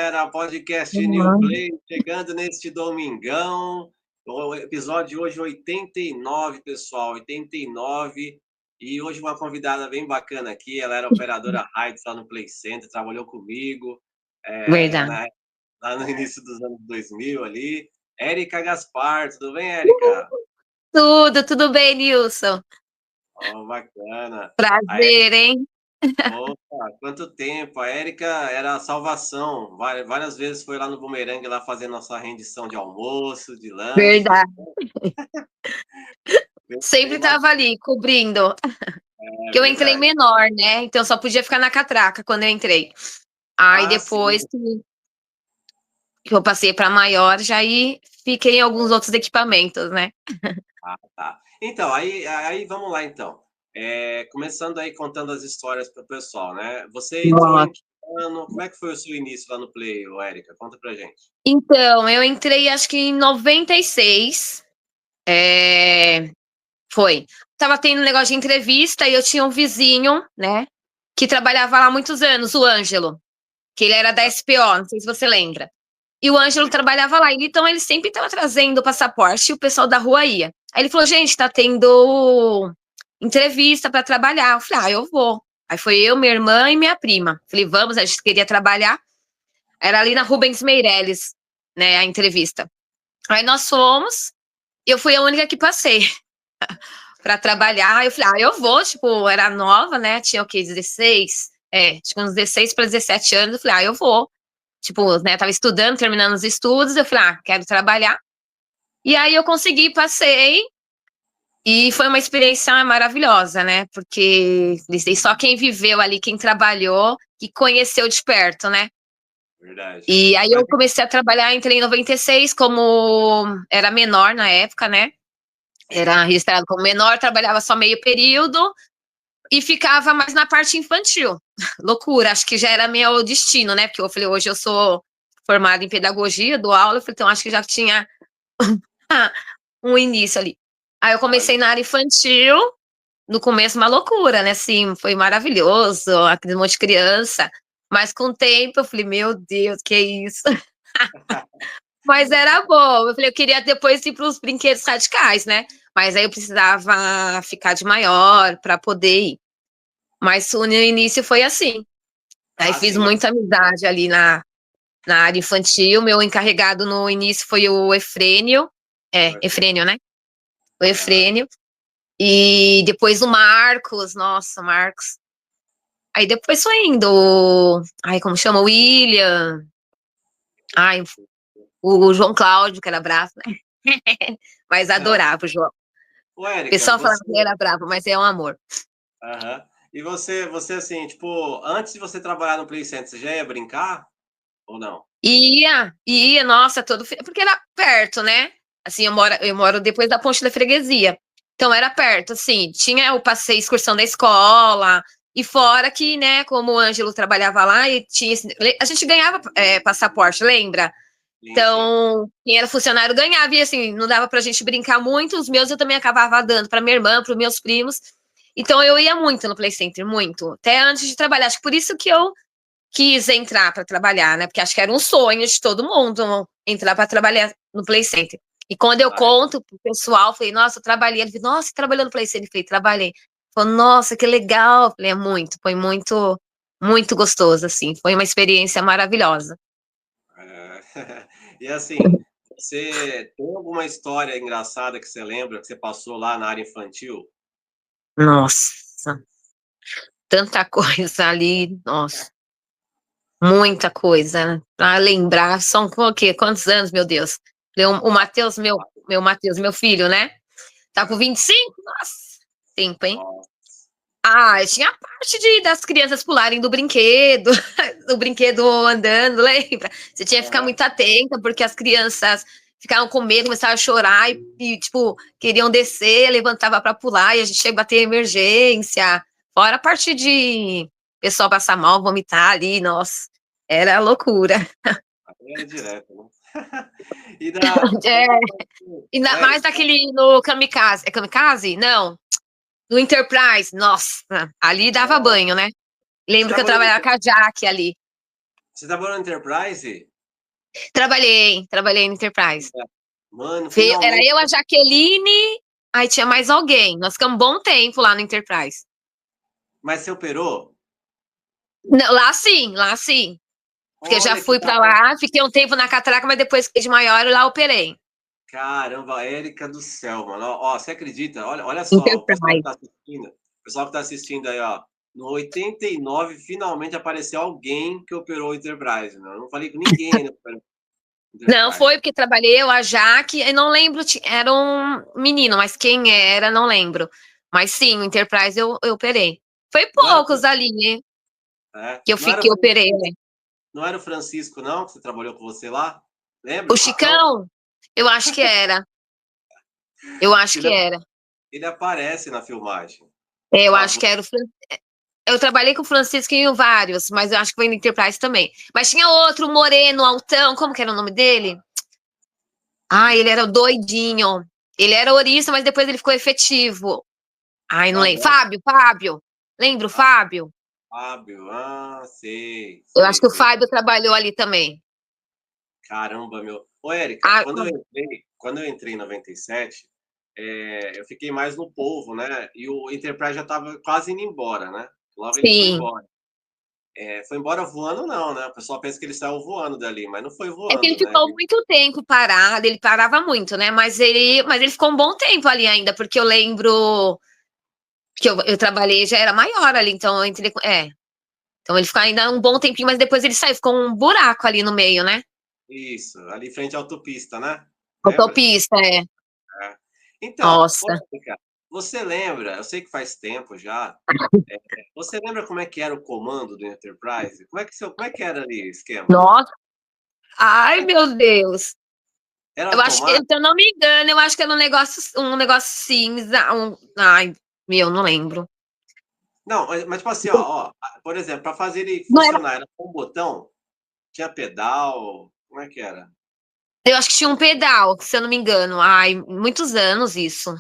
galera, podcast New Play, chegando neste domingão, o episódio de hoje 89, pessoal, 89, e hoje uma convidada bem bacana aqui, ela era operadora rádio lá no Play Center, trabalhou comigo, Verdade. lá no início dos anos 2000 ali, Érica Gaspar, tudo bem, Érica? Tudo bem, Nilson? Oh, bacana. Prazer, hein? Opa, quanto tempo! A Érica era a salvação. Várias vezes foi lá no Bumerangue lá fazer nossa rendição de almoço, de lanche. Verdade. Bem, Sempre tava ali, cobrindo. Que eu entrei verdade. menor, né? Então só podia ficar na catraca quando eu entrei. Aí depois Sim. que eu passei para maior, já aí fiquei em alguns outros equipamentos, né? Tá. Então, aí vamos lá, então. Começando aí contando as histórias para o pessoal, né? Você entrou em que ano? Como é que foi o seu início lá no Play, Érica? Conta pra gente. Então, eu entrei acho que em 96. Foi. Tava tendo um negócio de entrevista e eu tinha um vizinho, né? Que trabalhava lá há muitos anos, o Ângelo. Que ele era da SPO, não sei se você lembra. E o Ângelo trabalhava lá, então ele sempre estava trazendo o passaporte e o pessoal da rua ia. Aí ele falou, gente, tá tendo entrevista para trabalhar. Eu falei, eu vou. Aí foi eu, minha irmã e minha prima. Falei, vamos, a gente queria trabalhar. Era ali na Rubens Meirelles, né, a entrevista. Aí nós fomos, e eu fui a única que passei para trabalhar. Eu falei, eu vou, tipo, era nova, né, tinha o quê, 16? Tinha uns 16 para 17 anos. Eu falei, eu vou. Tipo, né, tava estudando, terminando os estudos, eu falei, quero trabalhar. E aí eu consegui, passei, e foi uma experiência maravilhosa, né, porque só quem viveu ali, quem trabalhou, que conheceu de perto, né. Verdade. E aí eu comecei a trabalhar, entrei em 96, como era menor na época, né, era registrado como menor, trabalhava só meio período, e ficava mais na parte infantil. Loucura, acho que já era meu destino, né, porque eu falei, hoje eu sou formada em pedagogia, dou aula, então acho que já tinha um início ali. Aí eu comecei na área infantil, no começo uma loucura, né, assim, foi maravilhoso, aquele monte de criança, mas com o tempo eu falei, meu Deus, que isso? Mas era bom, eu falei, eu queria depois ir para os brinquedos radicais, né, mas aí eu precisava ficar de maior para poder ir. Mas no início foi assim. Aí fiz muita amizade ali na área infantil. Meu encarregado no início foi o Efrênio. Efrênio, né? O Efrênio. E depois o Marcos. Nossa, Marcos. Aí depois foi indo. Ai, como chama? O William. Ai, o João Cláudio, que era bravo, né? Mas adorava o João. Ô, Érica, o pessoal falava que ele era bravo, mas é um amor. E você assim, tipo, antes de você trabalhar no Play Center, você já ia brincar? Ou não? Ia, nossa, porque era perto, né? Assim, eu moro depois da Ponte da Freguesia. Então era perto, assim, tinha o passeio, excursão da escola, e fora que, né, como o Ângelo trabalhava lá, e tinha, a gente ganhava passaporte, lembra? Então, quem era funcionário ganhava, e assim, não dava pra gente brincar muito, os meus eu também acabava dando pra minha irmã, pros meus primos. Então eu ia muito no Play Center, muito. Até antes de trabalhar, acho que por isso que eu quis entrar para trabalhar, né? Porque acho que era um sonho de todo mundo entrar para trabalhar no Play Center. E quando eu conto pro pessoal, falei, nossa, eu trabalhei. Ele falou, nossa, você trabalhou no Play Center? Eu falei, trabalhei. Falei, nossa, que legal. Eu falei, foi muito, muito gostoso, assim. Foi uma experiência maravilhosa. E assim, você tem alguma história engraçada que você lembra, que você passou lá na área infantil? Nossa, tanta coisa ali, nossa. Muita coisa, para lembrar, são o quê? Quantos anos, meu Deus? O Matheus, meu Matheus, meu filho, né? Tá com 25? Nossa, tempo, hein? Tinha a parte das crianças pularem do brinquedo, do brinquedo andando, lembra? Você tinha que ficar muito atenta, porque as crianças ficavam com medo, começavam a chorar e tipo, queriam descer, levantava para pular e a gente tinha que bater emergência. Fora a parte de pessoal passar mal, vomitar ali, nossa, era loucura. Era direto, né? Ainda mais daquele no Kamikaze. É Kamikaze? Não. No Enterprise, nossa, ali dava banho, né? Lembro que eu trabalhava com a Jaque ali. Você trabalhou na Enterprise? Trabalhei no Enterprise. Mano, Era finalmente. eu, a Jaqueline, aí tinha mais alguém. Nós ficamos um bom tempo lá no Enterprise. Mas você operou? Lá sim, lá sim. Porque eu já Olha que fui da pra hora. lá, fiquei um tempo na catraca, mas depois fiquei de maior e lá operei. Caramba, Érica do céu, mano. Ó, você acredita? Olha só, o pessoal que Enterprise. tá assistindo, o pessoal que tá assistindo aí, ó. No 89, finalmente apareceu alguém que operou o Enterprise, né? Eu não falei com ninguém ainda que operou o Não Enterprise. foi porque trabalhei eu, a Jaque, eu não lembro, era um menino, mas quem era, não lembro. Mas sim, o Enterprise eu operei. Foi Não era, poucos ali, né, que eu não era o fiquei, operei, Francisco, né? não era o Francisco, não, que você trabalhou com você lá? Lembra, O o Chicão? Chicão, eu acho que era. Eu acho Ele, que era. ele aparece na filmagem. Por Eu acho favor. que era o Eu trabalhei com o Francisco em vários, mas eu acho que foi no Enterprise também. Mas tinha outro, moreno, altão, como que era o nome dele? Ah, ele era doidinho. Ele era ourista, mas depois ele ficou efetivo. Ai, não Qual lembro. delas? Fábio, Fábio. Lembra o Ah, Fábio? Fábio. Ah, sei, Eu acho sei, que o sei. Fábio trabalhou ali também. Caramba, meu. Ô, Érica, Ah, quando eu entrei em 97, eu fiquei mais no povo, né? E o Enterprise já estava quase indo embora, né? Logo ele foi sim. embora. Foi embora voando, não, né? O pessoal pensa que ele saiu voando dali, mas não foi É que ele voando, né? ficou muito tempo parado, ele parava muito, né? Mas ele ficou um bom tempo ali ainda, porque eu lembro que eu trabalhei, já era maior ali, então eu entrei. Então ele ficou ainda um bom tempinho, mas depois ele saiu, ficou um buraco ali no meio, né? Isso, ali em frente à autopista, né? Lembra? Autopista, é. É. Então, ô, Nossa. Érica, você lembra? Eu sei que faz tempo já. é, Você lembra como é que era o comando do Enterprise? Como é que era ali o esquema? Nossa. Ai, meu Deus. Era Eu acho que, se automático? eu não me engano, eu acho que era um negócio cinza. Ai, meu, não lembro. Não, mas tipo assim, ó, por exemplo, para fazer ele Não era. funcionar, era com um botão? Tinha pedal? Como é que era? Eu acho que tinha um pedal, se eu não me engano. Ai, muitos anos isso.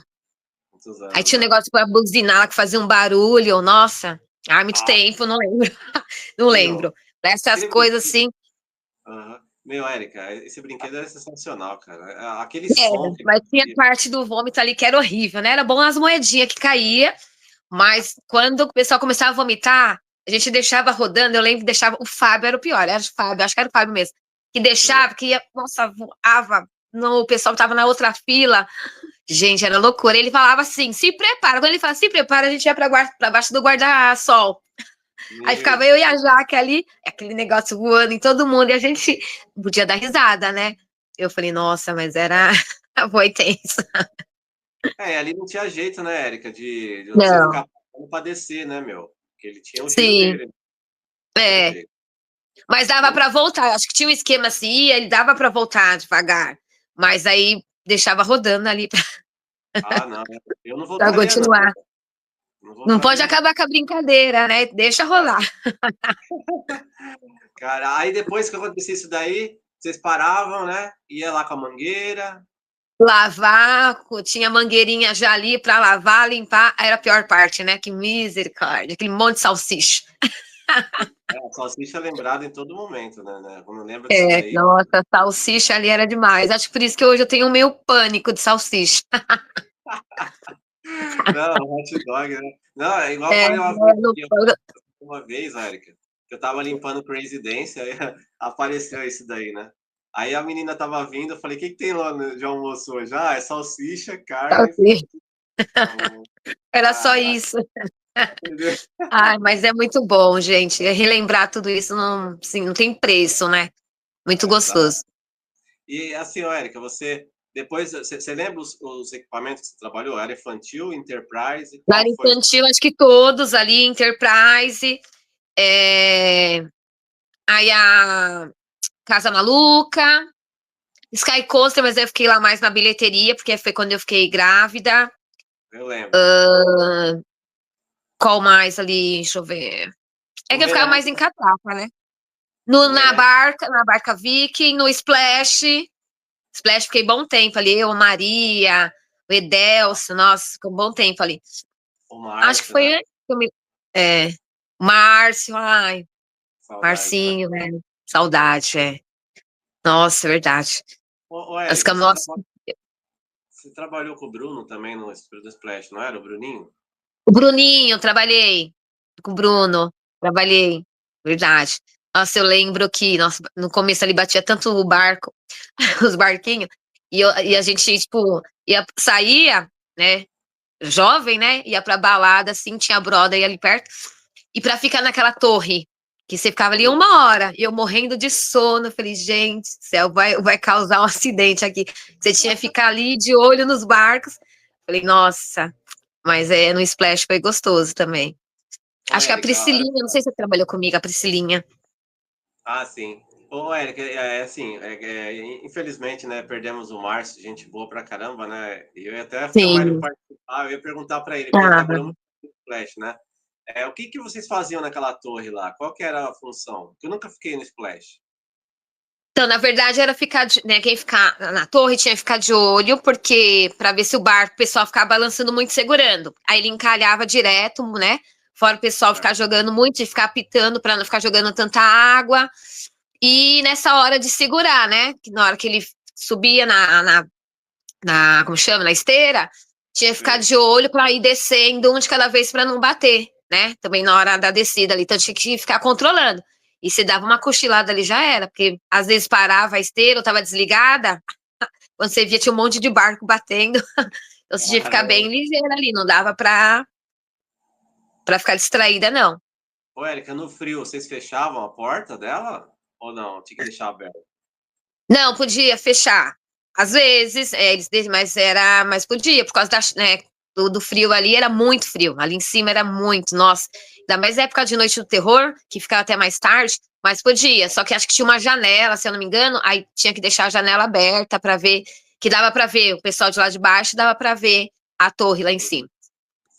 Muitos Aí anos, tinha um né? negócio para buzinar que fazia um barulho. Nossa. Ai, muito Ah, tempo, não lembro. Não meu, lembro. Essas aquele coisas brinquedo. assim. Aham. Meu, Érica, esse brinquedo é sensacional, cara. Aquele Era, som que ele mas tinha fazia. parte do vômito ali que era horrível, né? Era bom as moedinhas que caía, mas quando o pessoal começava a vomitar, a gente deixava rodando. Eu lembro que deixava. O Fábio era o pior, era o Fábio, acho que era o Fábio mesmo. Que Meu, deixava, que ia, nossa, voava. No, o pessoal tava na outra fila. Gente, era loucura. Ele falava assim: se prepara. Quando ele fala se prepara, a gente ia pra baixo do guarda-sol. Aí meu ficava eu e a Deus. Jaque ali, aquele negócio voando em todo mundo, e a gente podia dar risada, né? Eu falei, nossa, mas era. Foi tenso. Ali não tinha jeito, né, Érica, de você Não. ficar para descer, né, meu? Porque ele tinha o giro Sim, dele, não tinha é. jeito. Mas dava Não- pra voltar. Acho que tinha um esquema assim, ele dava pra voltar devagar. Mas aí deixava rodando ali pra, Ah, não, eu não pra voltaria, não. continuar. Não Não pode voltaria, não. acabar com a brincadeira, né? Deixa rolar. Cara, aí depois que acontecia isso daí, vocês paravam, né? Ia lá com a mangueira. Lavar, tinha mangueirinha já ali pra lavar, limpar. Era a pior parte, né? Que misericórdia. Aquele monte de salsicha. A salsicha é lembrada em todo momento, né? Quando lembra disso É, daí. nossa, salsicha ali era demais. Acho que por isso que hoje eu tenho meio pânico de salsicha. Não, hot dog, né? Não, é igual eu É, falei uma vez no- aqui, uma vez, Érica, que eu tava limpando o Crazy Dance, aí apareceu esse daí, né? Aí a menina tava vindo, eu falei, o que que tem lá de almoço hoje? Ah, é salsicha, carne e salsicha. frango. Então, Era só caraca, isso. entendeu? Ai, mas é muito bom, gente. Relembrar tudo isso não, assim, não tem preço, né? Muito Exato. gostoso. E assim, ó, Érica, você depois você lembra os equipamentos que você trabalhou? Era infantil, Enterprise, Na qual área que foi? infantil, acho que todos ali, Enterprise, é, aí a Casa Maluca, Sky Coaster, mas eu fiquei lá mais na bilheteria, porque foi quando eu fiquei grávida. Eu lembro. Qual mais ali? Deixa eu ver. É que eu ficava mais em Bumerangue, catraca, né? No, bumerangue. na barca Viking, no Splash. Splash fiquei bom tempo ali, eu, a Maria, o Edelcio, nossa, ficou um bom tempo ali. O Acho que Márcio, né? foi. É, Márcio, ai, Saudades, né? Marcinho, né? Saudade, é. Nossa, verdade. Ô, Nós Érica, ficamos, nossa, você trabalhou com o Bruno também no Estúdio do Splash, não era? O Bruninho? o Bruninho, trabalhei com o Bruno, trabalhei, verdade. Nossa, eu lembro que, nossa, no começo ali batia tanto o barco, os barquinhos, e a gente, tipo, saía, né, jovem, né, ia pra balada, assim, tinha brother ali perto, e pra ficar naquela torre, que você ficava ali 1 hora, e eu morrendo de sono, falei, gente, céu, vai causar um acidente aqui. Você tinha que ficar ali de olho nos barcos. Falei, nossa, mas no Splash foi gostoso também. Ô, Acho que a Érica, Priscilinha, não sei se você trabalhou comigo, a Priscilinha. sim. Ô, Érica, assim, infelizmente, né, perdemos o Márcio, gente boa pra caramba, né? E eu ia até chamar ele Sim. para participar, eu ia perguntar pra ele, porque ele Ah, trabalhou muito no Splash, né? O que que vocês faziam naquela torre lá? Qual que era a função? Porque eu nunca fiquei no Splash. então, na verdade, era ficar, né, quem ficar na torre tinha que ficar de olho, porque para ver se o barco, o pessoal ficava balançando muito, segurando. Aí ele encalhava direto, né? Fora o pessoal Certo. ficar jogando muito e ficar apitando para não ficar jogando tanta água. E nessa hora de segurar, né? Que na hora que ele subia como chama, na esteira, tinha que ficar Sim. de olho para ir descendo um de cada vez para não bater, né? Também na hora da descida ali, então tinha que ficar controlando. E se dava uma cochilada ali já era, porque às vezes parava a esteira, ou estava desligada, quando você via tinha um monte de barco batendo, então você tinha que ficar bem Caramba. ligeira ali, não dava para ficar distraída não. Ô, Érica, no frio, vocês fechavam a porta dela? Ou não? Tinha que deixar aberta? Não, podia fechar. Às vezes, mas podia, por causa né, do frio ali, era muito frio. Ali em cima era muito, nossa. Ainda mais na época de Noite do Terror, que ficava até mais tarde, mas podia. Só que acho que tinha uma janela, se eu não me engano, aí tinha que deixar a janela aberta para ver, que dava para ver o pessoal de lá de baixo, dava para ver a torre lá em cima.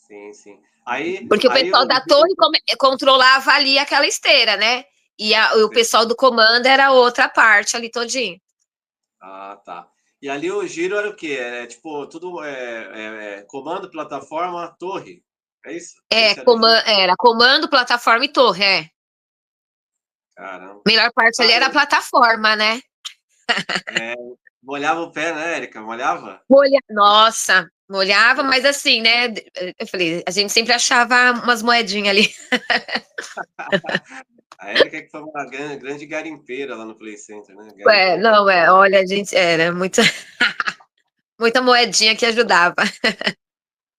Sim, sim. Aí, Porque o aí pessoal eu... da torre controlava ali aquela esteira, né? E o pessoal do comando era outra parte ali todinho. Ah, tá. E ali o giro era o quê? Tipo, tudo comando, plataforma, torre. É isso? Esse era o giro? Era comando, plataforma e torre, é. Caramba. Melhor parte ali Ah, era a plataforma, né? é, molhava o pé, né, Érica? Molhava? Nossa, molhava, mas assim, né? Eu falei, a gente sempre achava umas moedinhas ali. A Érica que foi uma grande garimpeira lá no Play Center, né? Garimpeira. Não, olha, a gente era muita moedinha que ajudava.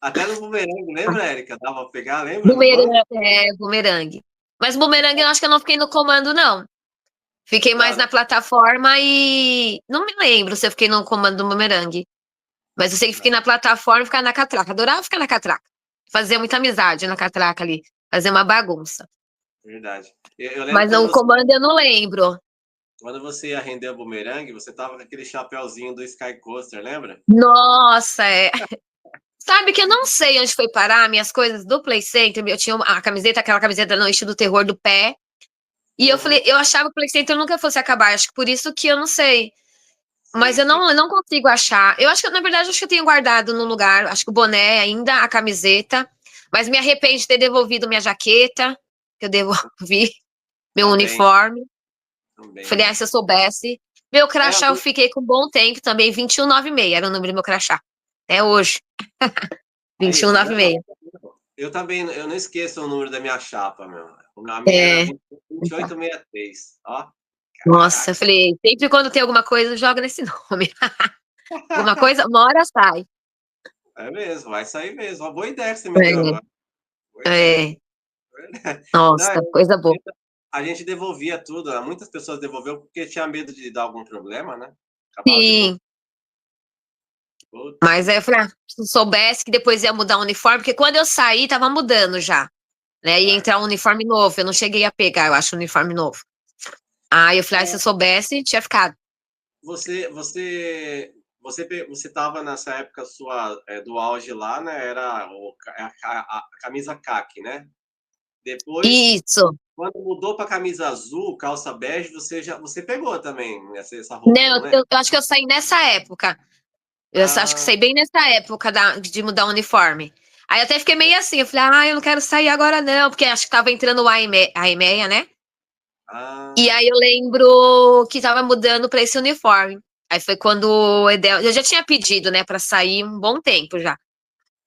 Até no bumerangue, lembra, Érica? Dava pra pegar, lembra? No banco? Bumerangue, bumerangue. Mas bumerangue eu acho que eu não fiquei no comando, não. Fiquei mais Não, na plataforma e não me lembro se eu fiquei no comando do bumerangue. Mas eu sei que fiquei na plataforma e ficar na catraca. Adorava ficar na catraca. Fazia muita amizade na catraca ali. Fazer uma bagunça. verdade. Eu lembro Mas no comando eu não lembro. quando você ia render o bumerangue, você tava com aquele chapéuzinho do Sky Coaster, lembra? Nossa, é. Sabe que eu não sei onde foi parar minhas coisas do Play Center. Eu tinha a camiseta, aquela camiseta da Noite do Terror do pé. E eu falei, Uhum. eu achava que o Play Center nunca fosse acabar. Acho que por isso que eu não sei. Mas Sim, sim. eu não consigo achar. Eu acho que, na verdade, acho que eu tenho guardado no lugar. Acho que o boné ainda, a camiseta. Mas me arrependo de ter devolvido minha jaqueta, que eu devolvi, meu Também, uniforme. também. Falei, se eu soubesse. Meu É, crachá eu fiquei com um bom tempo também, 2196 era o número do meu crachá. Até hoje, aí, tá vendo? 2196. Eu também, eu não esqueço o número da minha chapa, meu. A minha era É, 2863, ó. nossa, eu Caraca. falei, sempre quando tem alguma coisa, joga nesse nome. Alguma coisa, uma hora sai. É mesmo, vai sair mesmo. Uma boa ideia que você me deu agora. Boa ideia. É, Não, nossa, coisa boa. a gente devolvia tudo. Muitas pessoas devolveram porque tinha medo de dar algum problema, né? Acabava devolvendo. Sim, mas aí eu falei, se soubesse que depois ia mudar o uniforme, porque quando eu saí, tava mudando já, né? Ia entrar um uniforme novo, eu não cheguei a pegar, eu acho, um uniforme novo. Aí eu falei, se eu soubesse, tinha ficado. Você estava nessa época sua do auge lá, né? Era a camisa caqui, né? Depois, Isso. quando mudou para camisa azul, calça bege, você pegou também essa roupa, Não, não é? eu acho que eu saí nessa época. Eu acho que Ah, saí bem nessa época de mudar o uniforme. Aí eu até fiquei meio assim, eu falei, eu não quero sair agora não, porque acho que tava entrando a EMEA, né? E aí eu lembro que tava mudando para esse uniforme. Aí foi quando o Edel, eu já tinha pedido, né, para sair um bom tempo já.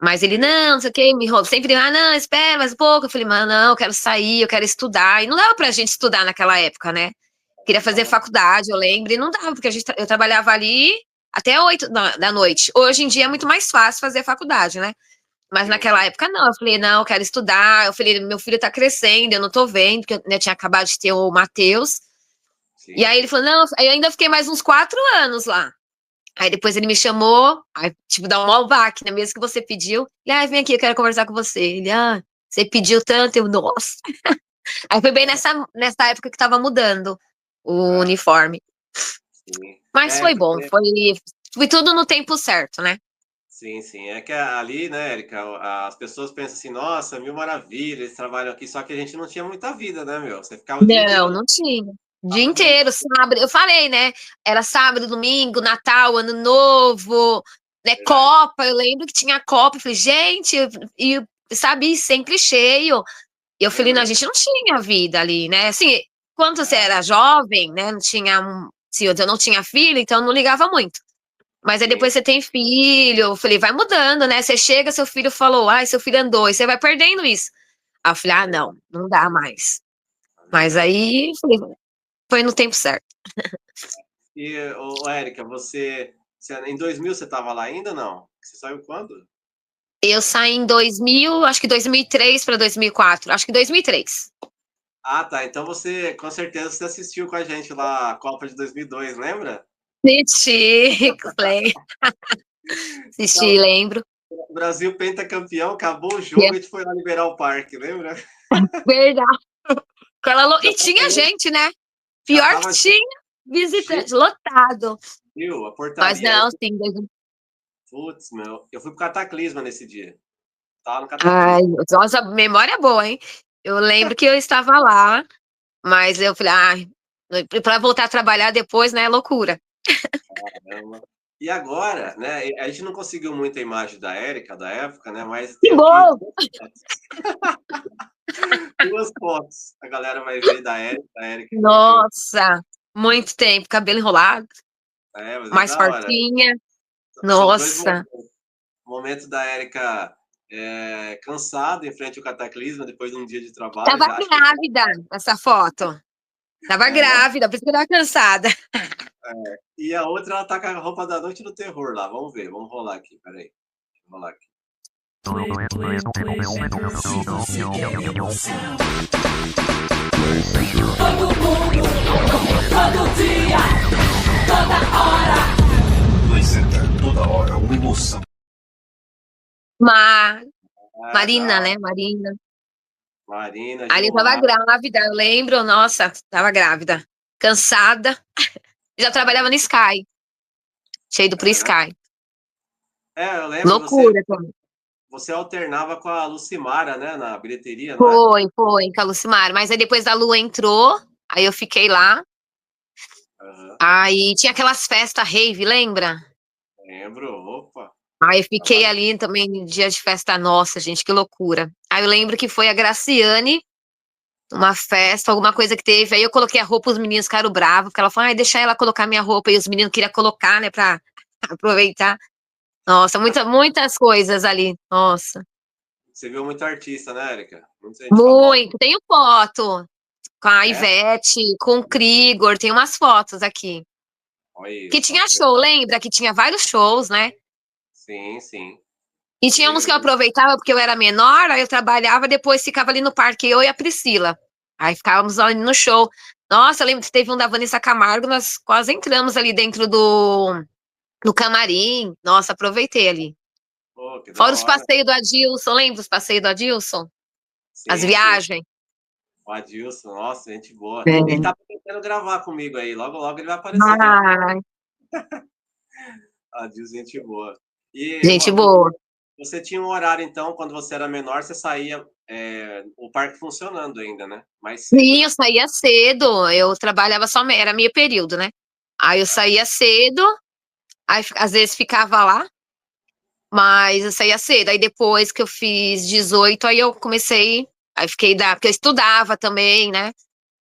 Mas ele, não, não sei o que, me enrolou. Sempre, não, espera mais um pouco. Eu falei, mano, não, eu quero sair, eu quero estudar. E não dava pra gente estudar naquela época, né? Queria fazer faculdade, eu lembro, e não dava, porque eu trabalhava ali até 8 da noite. Hoje em dia é muito mais fácil fazer faculdade, né? Mas naquela época não, eu falei, não, eu quero estudar. Eu falei, meu filho tá crescendo, eu não tô vendo, porque eu, né, tinha acabado de ter o Matheus. E aí ele falou, não, aí eu ainda fiquei mais uns 4 anos lá. Aí depois ele me chamou, aí, tipo, dá um mau baque, né? Mesmo que você pediu. Ele, vem aqui, eu quero conversar com você. Ele, você pediu tanto, eu, nossa. Aí foi bem nessa época que tava mudando o uniforme. Sim. Mas foi bom, foi tudo no tempo certo, né? Sim, sim. É que ali, né, Érica, as pessoas pensam assim, nossa, mil maravilhas, eles trabalham aqui, só que a gente não tinha muita vida, né, meu? Você ficava o dia inteiro. Não tinha. O dia inteiro, sábado. Eu falei, né? Era sábado, domingo, Natal, Ano Novo, né? Copa. Eu lembro que tinha Copa. Eu falei, gente, e sabe, sempre cheio. E eu falei, não, a gente não tinha vida ali, né? Assim, quando você era jovem, né? Não tinha. Se eu não tinha filho, então não ligava muito. Mas aí depois você tem filho, eu falei, vai mudando, né? Você chega, seu filho falou, seu filho andou, e você vai perdendo isso. Aí eu falei, não, não dá mais. Mas aí foi no tempo certo. E, Érica, em 2000 você estava lá ainda ou não? Você saiu quando? Eu saí em 2000, acho que 2003 para 2004, acho que 2003. Ah, tá. Então você, com certeza, você assistiu com a gente lá a Copa de 2002, lembra? Assisti, Clay. Assisti, Então, lembro. o Brasil pentacampeão, acabou o jogo, a gente foi lá liberar o parque, lembra? Verdade. E tinha gente, né? Pior que tinha visitante, lotado. Viu? A portaria. Mas não, sim. Putz, meu. Eu fui pro Cataclisma nesse dia. Tava no Ai, Cataclisma. nossa, memória boa, hein? Eu lembro que eu estava lá, mas eu falei, para voltar a trabalhar depois, né, é loucura. Caramba. E agora, né? A gente não conseguiu muita imagem da Érica da época, né? Mas Que tem aqui bom! duas fotos. A galera vai ver da Érica. Nossa, muito tempo, cabelo enrolado, Mas é mais da hora. fortinha. São dois Nossa. momentos da Érica cansada em frente ao Cataclisma, depois de um dia de trabalho. Tava Já acho que grávida essa foto. Tava né? grávida, por isso que eu tava cansada. E a outra, ela tá com a roupa da Noite do Terror lá. Vamos ver, vamos rolar aqui. Peraí. Vamos rolar aqui. Todo mundo, todo dia, toda hora. Toda hora, uma emoção. Marina, né? Marina. Marina, Ali tava grávida, eu lembro, nossa, tava grávida. Cansada. Já trabalhava no Sky. Tinha ido pro Sky. Eu lembro. Loucura também. Você alternava com a Lucimara, né? Na bilheteria, não é? Foi, com a Lucimara. Mas aí depois a Lu entrou, aí eu fiquei lá. Aí tinha aquelas festas rave, lembra? Lembro, opa. Aí eu fiquei ali também no dia de festa nossa, gente, que loucura. Aí eu lembro que foi a Graciane, uma festa, alguma coisa que teve. Aí eu coloquei a roupa, os meninos ficaram bravos, porque ela falou, deixa ela colocar minha roupa. E os meninos queriam colocar, né, pra aproveitar. Nossa, muitas coisas ali, nossa. Você viu muito artista, né, Érica? Muito, tenho foto com a Ivete, com o Krigor, tem umas fotos aqui. Que tinha show, lembra? Que tinha vários shows, né? Sim, sim. E tinha uns que eu aproveitava porque eu era menor, aí eu trabalhava, depois ficava ali no parque, eu e a Priscila. Aí ficávamos ali no show. Nossa, eu lembro que teve um da Vanessa Camargo, nós quase entramos ali dentro do camarim. Nossa, aproveitei ali. Pô, que fora os passeios do Adilson, lembra os passeios do Adilson? Sim, as viagens. Sim. O Adilson, nossa, gente boa. Ele tá tentando gravar comigo aí, logo, logo ele vai aparecer. Adilson, gente boa. E, gente boa. Você tinha um horário, então, quando você era menor, você saía, o parque funcionando ainda, né? Mais cedo. Sim, eu saía cedo, eu trabalhava era meio período, né? Aí eu saía cedo, aí às vezes ficava lá, mas eu saía cedo. Aí depois que eu fiz 18, aí eu comecei, aí fiquei porque eu estudava também, né?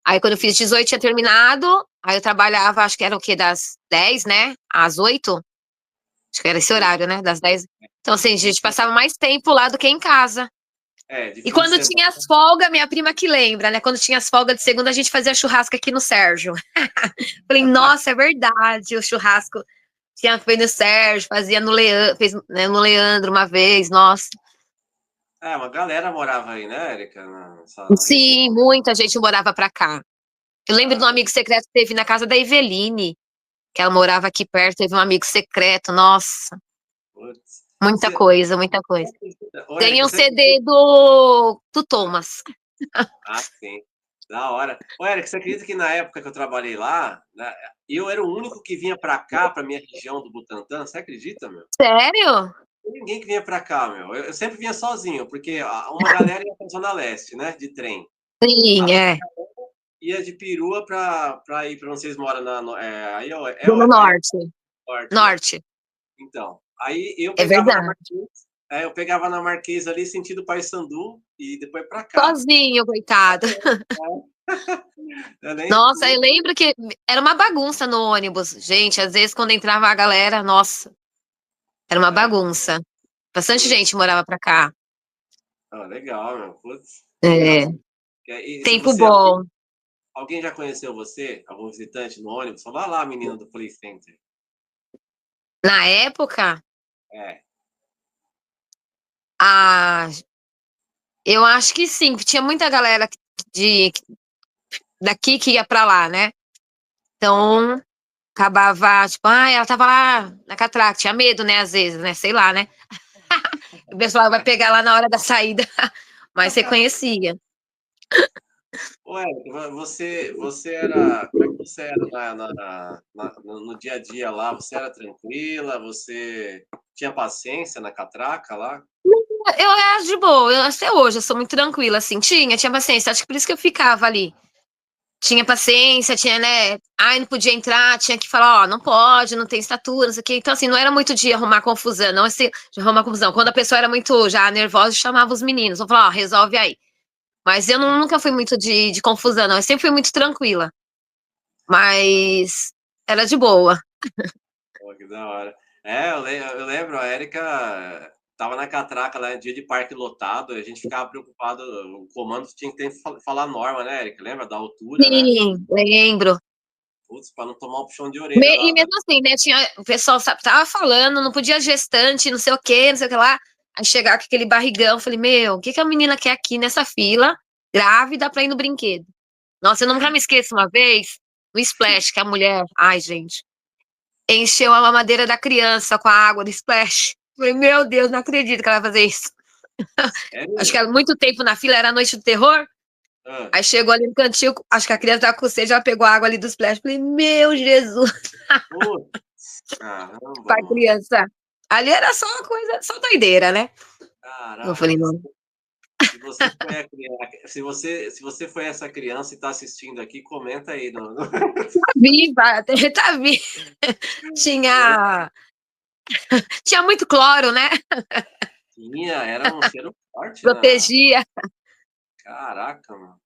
Aí quando eu fiz 18 tinha terminado, aí eu trabalhava, acho que era o quê, das 10, né, às 8? Acho que era esse horário, né, das 10. Então, assim, a gente passava mais tempo lá do que em casa. De E fim de quando semana. tinha as folgas, minha prima que lembra, né, quando tinha as folgas de segunda, a gente fazia churrasco aqui no Sérgio. Falei, nossa, é verdade, o churrasco foi no Sérgio, fazia no Leandro, fez, né, no Leandro uma vez, nossa. Uma galera morava aí, né, Érica? Nessa região. Sim, muita gente morava pra cá. Eu lembro de um amigo secreto que teve na casa da Eveline, que ela morava aqui perto, teve um amigo secreto, nossa, Putz. muita coisa, muita coisa. Ô, Ganhei Érica, um você... CD do Thomas. Sim. Da hora. Ô, Érica, você acredita que na época que eu trabalhei lá, né, eu era o único que vinha pra cá, pra minha região do Butantã? Você acredita, meu? Sério? Ninguém que vinha pra cá, meu. Eu sempre vinha sozinho, porque uma galera ia pra Zona Leste, né, de trem. Sim, é. Ia de perua pra ir pra onde vocês moram. Aí, Do Norte. norte, né? Norte. Então, aí eu É pegava na verdade. Marquês, eu pegava na Marquês ali, sentido Paissandu, e depois pra cá. Sozinho, coitado. Eu nem, Nossa, eu lembro que era uma bagunça no ônibus. Gente, às vezes quando entrava a galera, nossa, era uma bagunça. Bastante gente morava pra cá. legal, meu. Putz, legal. É, E se tempo você, bom. alguém já conheceu você? Algum visitante no ônibus? Só vai lá, menina do Play Center. Na época, É. a... eu acho que sim, tinha muita galera de... daqui que ia pra lá, né? Então, acabava, tipo, ela tava lá na catraca, tinha medo, né, às vezes, né, sei lá, né? O pessoal vai pegar lá na hora da saída, mas você conhecia. Ué, você era. Como é que você era no dia a dia lá? Você era tranquila? Você tinha paciência na catraca lá? Eu era de boa, até hoje eu sou muito tranquila, assim, tinha paciência, acho que por isso que eu ficava ali. Tinha paciência, tinha, né? Ai, não podia entrar, tinha que falar, ó, não pode, não tem estatura, não sei o quê. Então, assim, não era muito de arrumar confusão, não assim, de arrumar confusão. Quando a pessoa era muito já nervosa, chamava os meninos, vou falar, ó, resolve aí. Mas eu nunca fui muito de confusão, não. Eu sempre fui muito tranquila. Mas era de boa. Pô, que da hora. Eu lembro, a Érica tava na catraca lá, dia de parque lotado, a gente ficava preocupado, o comando tinha que falar norma, né, Érica? Lembra? Da altura, né? Sim, lembro. Putz, pra não tomar um puxão de orelha E lá. mesmo assim, né? Tinha, o pessoal tava falando, não podia gestante, não sei o quê, não sei o que lá. Aí chegar com aquele barrigão, eu falei, meu, o que, que a menina quer aqui nessa fila, grávida, pra ir no brinquedo? Nossa, eu nunca me esqueço uma vez, no Splash, que a mulher, ai, gente, encheu a mamadeira da criança com a água do Splash. Eu falei, meu Deus, não acredito que ela vai fazer isso. Acho que Sério? era muito tempo na fila, era a noite do terror. Ah, Aí chegou ali no cantinho, acho que a criança tava com sede, já pegou a água ali do Splash. Falei, meu Jesus, putz, caramba, pra mano. criança. Ali era só uma coisa, só doideira, né? Eu falei, Caraca, não. se você foi a criança, se você foi essa criança e está assistindo aqui, comenta aí. Tá viva, tá viva. Tinha, tinha muito cloro, né? Era um cheiro forte, né? Protegia. Caraca, mano.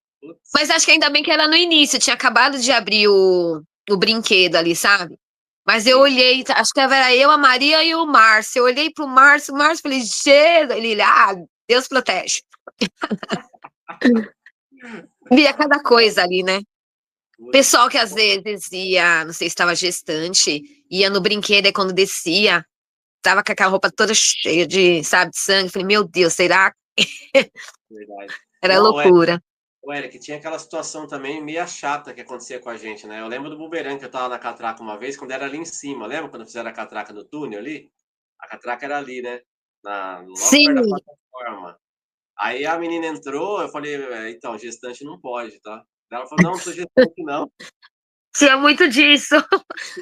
Mas Putz. acho que ainda bem que era no início, tinha acabado de abrir o brinquedo ali, sabe? Mas eu Sim. olhei, acho que era eu, a Maria e o Márcio. Eu olhei pro Márcio, falei, Jesus, ele, Deus protege. Via cada coisa ali, né? Putz. Pessoal que às vezes ia, não sei se estava gestante, ia no brinquedo e quando descia, tava com aquela roupa toda cheia de, sabe, de sangue. Falei, meu Deus, será? Verdade. Era Não, loucura. o Eric, tinha aquela situação também meio chata que acontecia com a gente, né? Eu lembro do bumerangue que eu tava na catraca uma vez, quando era ali em cima. Lembra quando fizeram a catraca no túnel ali? A catraca era ali, né? Logo perto da Sim, plataforma. Aí a menina entrou, eu falei, então, gestante não pode, tá? Ela falou, não sou gestante, não. tinha muito disso.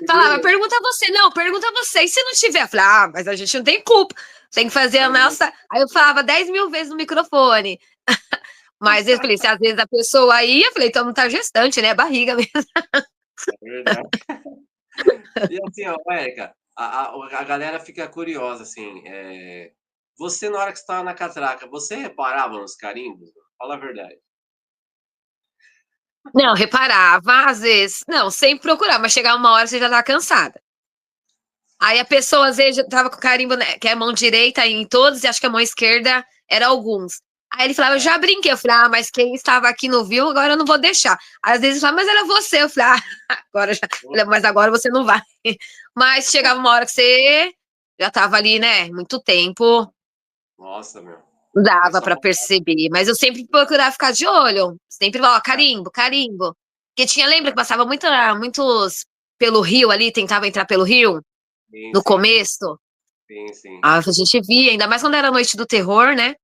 Falava, Juro. pergunta você. Não, pergunta você. E se não tiver? Eu falei, mas a gente não tem culpa. Tem que fazer a nossa. Aí eu falava 10 mil vezes no microfone. Mas eu falei, se às vezes a pessoa ia, eu falei, então não tá gestante, né? Barriga mesmo. É verdade. E assim, ó, Érica, a galera fica curiosa, assim. Você, na hora que você estava na catraca, você reparava nos carimbos? Fala a verdade. Não, reparava, às vezes. Não, sempre procurava, mas chegava uma hora você já tava cansada. Aí a pessoa, às vezes, já tava com carimbo, né, que é a mão direita em todos, e acho que a mão esquerda era alguns. Aí ele falava, eu já brinquei. Eu falei, ah, mas quem estava aqui não viu, agora eu não vou deixar. Às vezes ele falava, mas era você. Eu falei, ah, agora já. Eu falei, mas agora você não vai. Mas chegava uma hora que você já tava ali, né, muito tempo, Nossa, meu. dava Pessoal, pra perceber. Mas eu sempre procurava ficar de olho. Sempre, ó, carimbo, carimbo. Porque tinha, lembra que passava muitos pelo rio ali, tentava entrar pelo rio, sim, no sim, começo. sim, sim. A gente via, ainda mais quando era a noite do terror, né?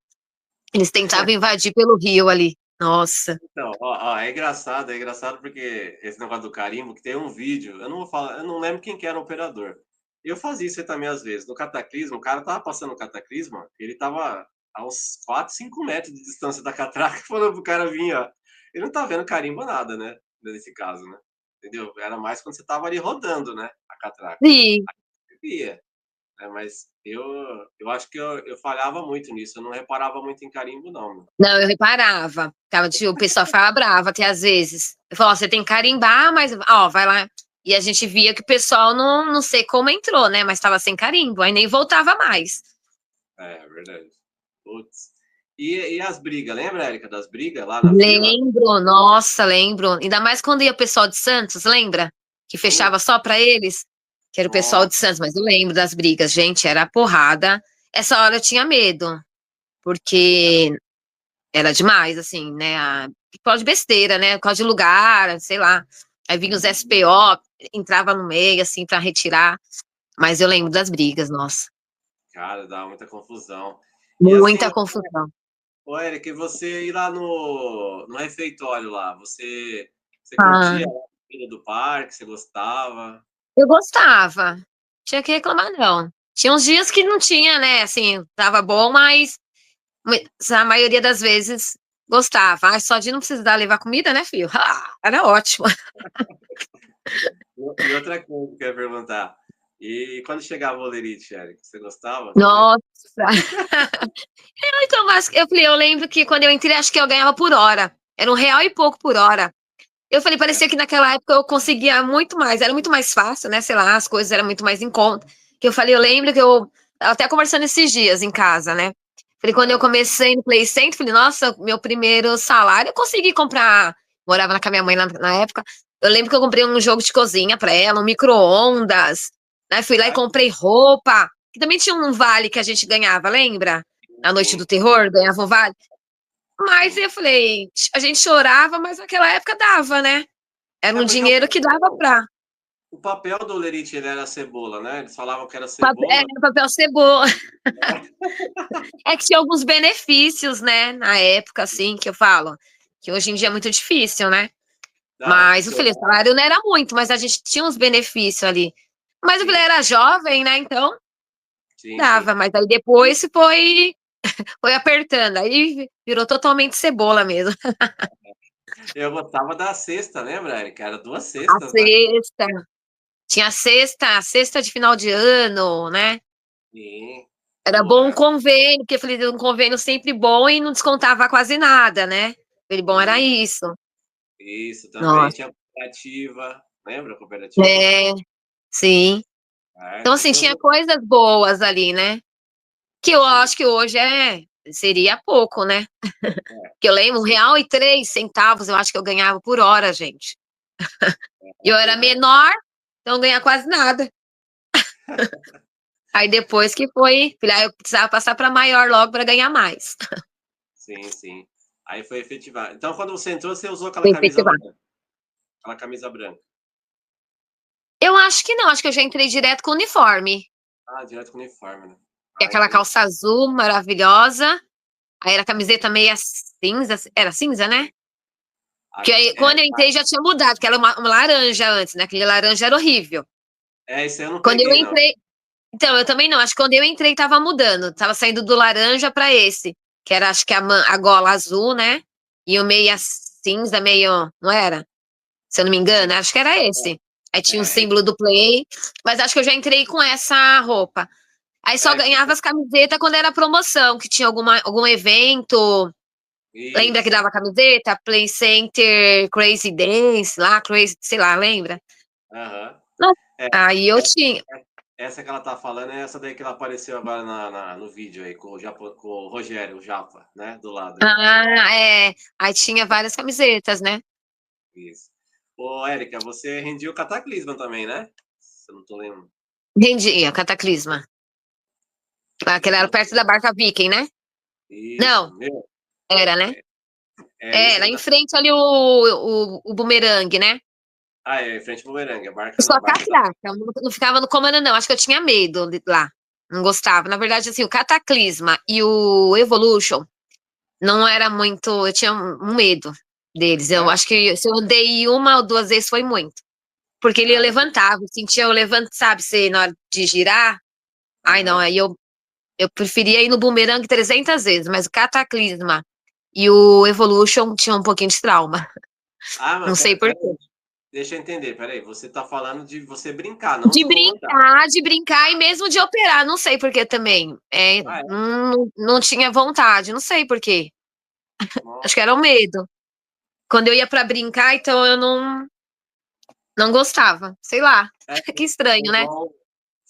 Eles tentavam invadir pelo rio ali. Nossa. Então, é engraçado porque esse negócio do carimbo, que tem um vídeo, eu não vou falar, eu não lembro quem que era o operador. Eu fazia isso aí também às vezes. No Cataclismo, o cara tava passando o Cataclismo, ele tava a uns 4, 5 metros de distância da catraca, falando pro cara vir, ó. Ele não tá vendo carimbo nada, né? Nesse caso, né? Entendeu? Era mais quando você tava ali rodando, né? A catraca. Sim. Aí você via, né? Mas eu acho que eu falhava muito nisso. Eu não reparava muito em carimbo, não, meu. Não, eu reparava. O pessoal ficava bravo até às vezes. Eu falava, ó, você tem que carimbar, mas, ó, vai lá. E a gente via que o pessoal não sei como entrou, né? Mas estava sem carimbo, aí nem voltava mais. É verdade. Putz. E as brigas, lembra, Érica, das brigas lá na fila? Lembro, nossa, lembro. Ainda mais quando ia o pessoal de Santos, lembra? Que Sim. fechava só para eles, que era o pessoal Nossa, de Santos, mas eu lembro das brigas, gente, era porrada. Essa hora eu tinha medo, porque era demais, assim, né? Por causa de besteira, né? Por causa de lugar, sei lá. Aí vinha os SPO, entrava no meio, assim, para retirar. Mas eu lembro das brigas, nossa. cara, dá muita confusão. E assim, Muita confusão. ô, Érica, e você ir lá no refeitório lá, você Ah, curtia a comida do parque, você gostava? eu gostava. Tinha que reclamar, não. Tinha uns dias que não tinha, né? Assim, tava bom, mas a maioria das vezes gostava. Ah, só de não precisar levar comida, né, filho? Ah, era ótimo. E outra coisa que eu ia perguntar, e quando chegava o olerite, Érica, você gostava também? Nossa. Então, mas eu lembro que quando eu entrei, acho que eu ganhava por hora. Era R$ 1 e pouco por hora. Eu falei, É? parecia que naquela época eu conseguia muito mais, era muito mais fácil, né? Sei lá, as coisas eram muito mais em conta. Que eu falei, eu lembro que eu tava até conversando esses dias em casa, né? Falei, quando eu Ah, comecei no Play Center, falei, nossa, meu primeiro salário eu consegui comprar. Morava com a minha mãe na época. Eu lembro que eu comprei um jogo de cozinha pra ela, um micro-ondas, né? Fui lá e ah, comprei roupa, que também tinha um vale que a gente ganhava, lembra? Na Noite do sim, Terror, ganhava um vale. Mas sim. eu falei, a gente chorava, mas naquela época dava, né? Era É um porque dinheiro que dava pra. o papel do olerite ele era cebola, né? Eles falavam que era cebola. Papel cebola. É que tinha alguns benefícios, né? Na época, assim, que eu falo. Que hoje em dia é muito difícil, né? Não, Mas eu falei, o funcionava. salário não era muito, mas a gente tinha uns benefícios ali. Mas eu falei, Sim, era jovem, né? Então sim, sim. dava. Mas aí E depois foi apertando. Aí virou totalmente cebola mesmo. eu gostava da cesta, lembra, Eric? Era 2 A cestas, né? sexta. Tinha a sexta de final de ano, né? Sim. Era Pô, bom um convênio, porque eu falei, um convênio sempre bom e não descontava quase nada, né? Falei, bom, era isso, isso. isso também. Nossa, Tinha cooperativa. Lembra a cooperativa? é, sim. É, Então, tinha assim, que ter os. tinha coisas boas ali, né? Que eu Sim. acho que hoje seria pouco, né? Que eu lembro, R$ 1,03, eu acho que eu ganhava por hora, gente. E eu É era verdade. menor, então não ganhava quase nada. Aí depois que falei, eu precisava passar para maior logo para ganhar mais. Sim, sim. Aí foi efetivado. Então, quando você entrou, você usou aquela Foi camisa efetivado. branca. Aquela camisa branca. Eu acho que não, acho que eu já entrei direto com o uniforme. Ah, direto com uniforme, né? Que é Ah, aquela entendi. calça azul maravilhosa. Aí era a camiseta meia cinza, era cinza, né? Que aí, É, quando eu entrei já tinha mudado, que era uma laranja antes, né? Aquele laranja era horrível. isso aí eu não Quando eu peguei, não. entrei, então eu também não, acho que quando eu entrei tava mudando, tava saindo do laranja para esse, que era acho que a gola azul, né? E o meia cinza, meio, não era? Se eu não me engano, acho que era esse. Aí tinha um Esse. símbolo do Play, mas acho que eu já entrei com essa roupa. Aí só É, que ganhava as camisetas quando era promoção, que tinha algum evento, Lembra que Isso. dava camiseta? Play Center, Crazy Dance, lá, Crazy, sei lá, lembra? Aham. Nossa, É, aí eu tinha. essa que ela tá falando é essa daí que ela apareceu agora no vídeo aí, com o Rogério, o Japa, né? Do lado ali. Ah, é. Aí tinha várias camisetas, né? Isso. Ô, Érica, você rendia o Cataclisma também, né? Se eu não tô lembrando. Rendia, Cataclisma. Aquela era perto da Barca Viking, né? Isso, Não, meu. era, né? Esse Era aí em frente ali o bumerangue, né? Ah, é, em frente ao bumerangue, Só a barca da. catraca, não ficava no comando, não. Acho que eu tinha medo lá. Não gostava. Na verdade, assim, o Cataclisma e o Evolution não era muito. Eu tinha um medo deles. Eu É? acho que se eu andei uma ou duas vezes foi muito. Porque ele Cara, levantava, eu sentia eu levantando, sabe, se na hora de girar. Ai, não, aham. aí eu preferia ir no bumerangue 300 vezes, mas o Cataclisma e o Evolution tinham um pouquinho de trauma. Ah, Não mas sei por pera quê. aí, deixa eu entender, peraí. Você tá falando de você brincar, não de comandar. De brincar e mesmo de operar, não sei por que também. É, Ah, é? não tinha vontade, não sei por quê. Acho que Nossa. era o medo. Quando eu ia pra brincar, então eu não gostava. Sei lá. É, Que estranho, foi né? igual,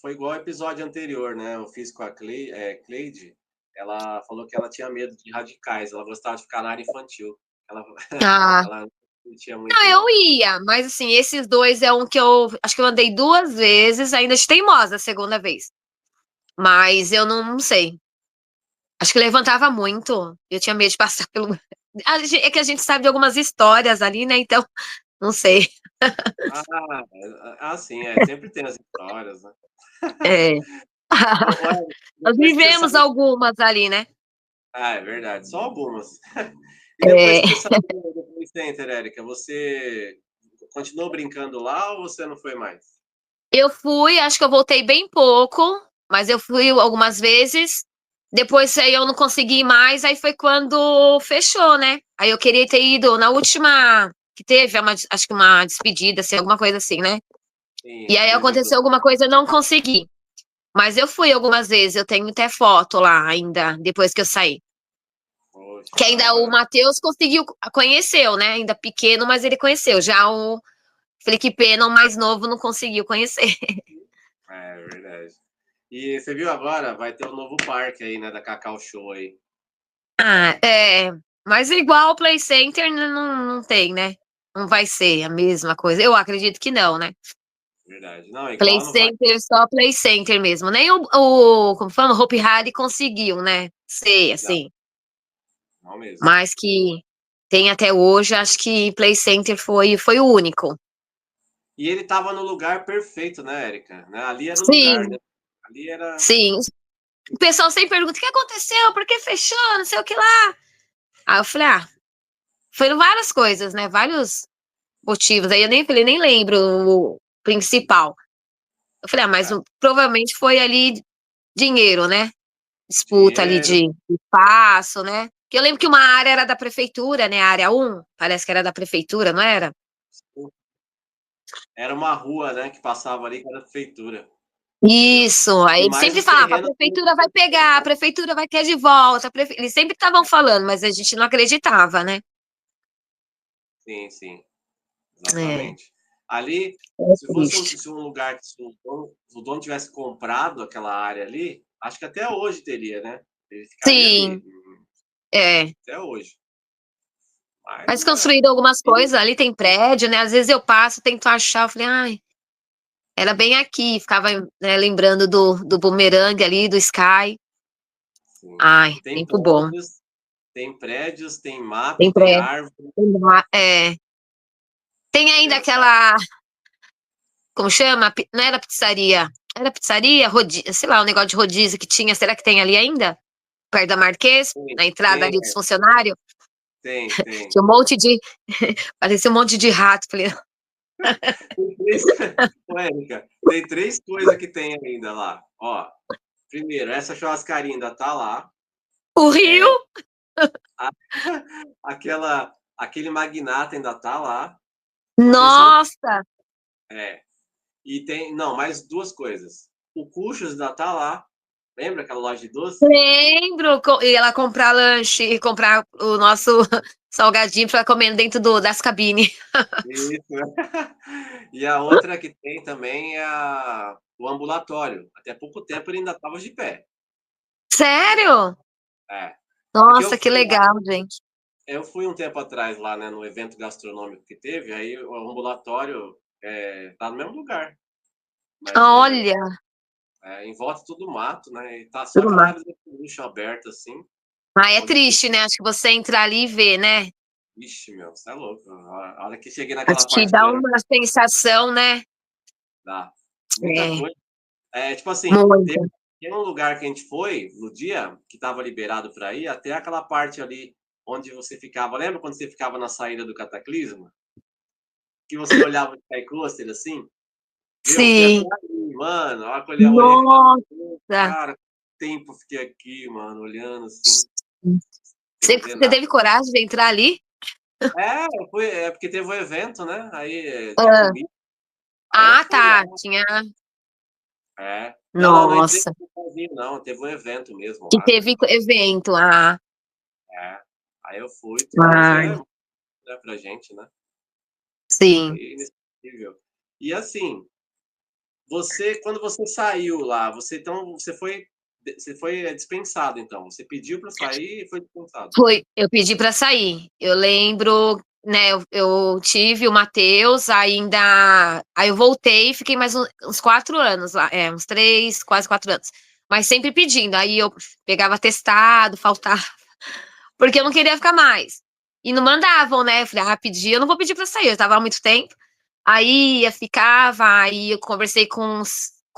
foi igual ao episódio anterior, né? Eu fiz com a Cleide. Ela falou que ela tinha medo de radicais, ela gostava de ficar na área infantil. Ela, Ah, ela não tinha não, muito, eu não. ia, mas assim, esses dois é um que eu acho que eu andei duas vezes, ainda de teimosa a segunda vez. Mas eu não sei. Acho que levantava muito. Eu tinha medo de passar pelo. É que a gente sabe de algumas histórias ali, né? Então, não sei. Ah, sim, sempre tem as histórias, né? É. Olha, Nós depois que você vivemos saiu. algumas ali, né? Ah, é verdade, só algumas. E depois É. que você saiu do Play Center, Érica, você continuou brincando lá ou você não foi mais? Eu fui, acho que eu voltei bem pouco, mas eu fui algumas vezes. Depois aí eu não consegui mais, aí foi quando fechou, né? Aí eu queria ter ido na última que teve, acho que uma despedida, assim, alguma coisa assim, né? Sim, E aí despedida do. aconteceu alguma coisa, eu não consegui. Mas eu fui algumas vezes, eu tenho até foto lá ainda, depois que eu saí. Poxa, Que da ainda o hora. Matheus conseguiu, conheceu, né? Ainda pequeno, mas ele conheceu. Já o Felipe Pena, o mais novo, não conseguiu conhecer. É verdade. E você viu agora? Vai ter um novo parque aí, né? Da Cacau Show aí. Ah, é. Mas igual o Play Center não tem, né? Não vai ser a mesma coisa. Eu acredito que não, né? Verdade. Não, Play igual não vai. Center, só Play Center mesmo. Nem como fala, o Hopi Hari conseguiu, né? Ser, Não, assim. não mesmo. Mas que tem até hoje, acho que Play Center foi o único. E ele tava no lugar perfeito, né, Érica? Né? Ali era o lugar, né? Sim, Ali era. sim. O pessoal sempre pergunta: o que aconteceu? Por que fechou? Não sei o que lá. Aí eu falei: foram várias coisas, né? Vários motivos. Aí eu nem falei, nem lembro o principal. Eu falei, mas É, provavelmente foi ali dinheiro, né? Disputa ali dinheiro. de espaço, né? Que eu lembro que uma área era da prefeitura, né? A área 1, parece que era da prefeitura, não era? Era uma rua, né, que passava ali com a prefeitura. Isso, aí E eles mais sempre os falavam, a terrenos. prefeitura vai pegar, a prefeitura vai querer de volta. Eles sempre estavam falando, mas a gente não acreditava, né? Sim, sim, É, exatamente. Ali, é se fosse triste. se um lugar que se o dono tivesse comprado aquela área ali, acho que até hoje teria, né? Ele ficaria ali, Sim, é. até hoje. Mas Mas construíram algumas ele, coisas, ali tem prédio, né? Às vezes eu passo, tento achar, eu falei, ai, era bem aqui, ficava, né, lembrando do bumerangue ali, do Sky. sim, Ai, tem tempo bom. prédios, tem mato, Tem tem prédio. árvore, Tem é ainda engraçado. aquela, como chama? Não era pizzaria. Era pizzaria, rodízio, sei lá, um negócio de rodízio que tinha. Será que tem ali ainda? Perto da Marquês, Tem, na entrada tem, ali dos funcionários. tem. Tinha um monte de. Parecia um monte de rato. Falei, Tem três, ô, Érica, tem três coisas que tem ainda lá. Ó, primeiro, essa churrascaria ainda tá lá. o Rio? A- aquele magnata ainda tá lá. Não sei se é Nossa! é. E tem, não, mais duas coisas. O Cuxas ainda tá lá. Lembra aquela loja de doce? Lembro, e ela comprar lanche e comprar o nosso salgadinho para comer dentro das cabines. Isso. E a outra que tem também é o ambulatório. Até pouco tempo ele ainda estava de pé. Sério? É. Porque Nossa, que legal, gente. eu fui um tempo atrás lá, né, no evento gastronômico que teve, aí o ambulatório tá no mesmo lugar. Mas Olha, em volta tudo mato, né? E tá só tudo aquela mais. área de luxo aberta, assim. Ah, é Onde triste, né? Acho que você entrar ali e ver, né? Ixi, meu, você é louco. A hora que cheguei naquela Acho que parte do dá aeroporto, uma sensação, né? dá muita É, coisa. Tipo assim, muita. tem um lugar que a gente foi no dia que estava liberado para ir, até aquela parte ali onde você ficava. Lembra quando você ficava na saída do Cataclisma? Que você olhava o Sky Coaster assim? Meu, eu fui até Sim. ali, mano. A hora que eu olhei aquela. Nossa. Cara, quanto tempo eu fiquei aqui, mano, olhando assim, sem Você, ver você nada. teve coragem de entrar ali? Porque teve um evento, né? Aí tinha Ah, comida. Aí eu ah, fui lá. tá. Tinha. Não, não entrei Nossa. sozinho, não. Teve um evento mesmo Que lá. teve evento. Ah, É. Aí eu fui, tudo, mas ai, deu emoção, né, pra gente, né? Foi sim. inesquecível. E assim, quando você saiu lá, você foi dispensado, então. Você pediu para sair e foi dispensado. Eu pedi para sair. Eu lembro, né? Eu tive o Matheus, ainda. Aí eu voltei e fiquei mais uns 4 anos lá. Uns 3, quase 4 anos. Mas sempre pedindo. Aí eu pegava atestado, faltava. Porque eu não queria ficar mais. E não mandavam, né? Eu falei, pedi, eu não vou pedir para sair, eu tava há muito tempo. Aí eu ficava, aí eu conversei com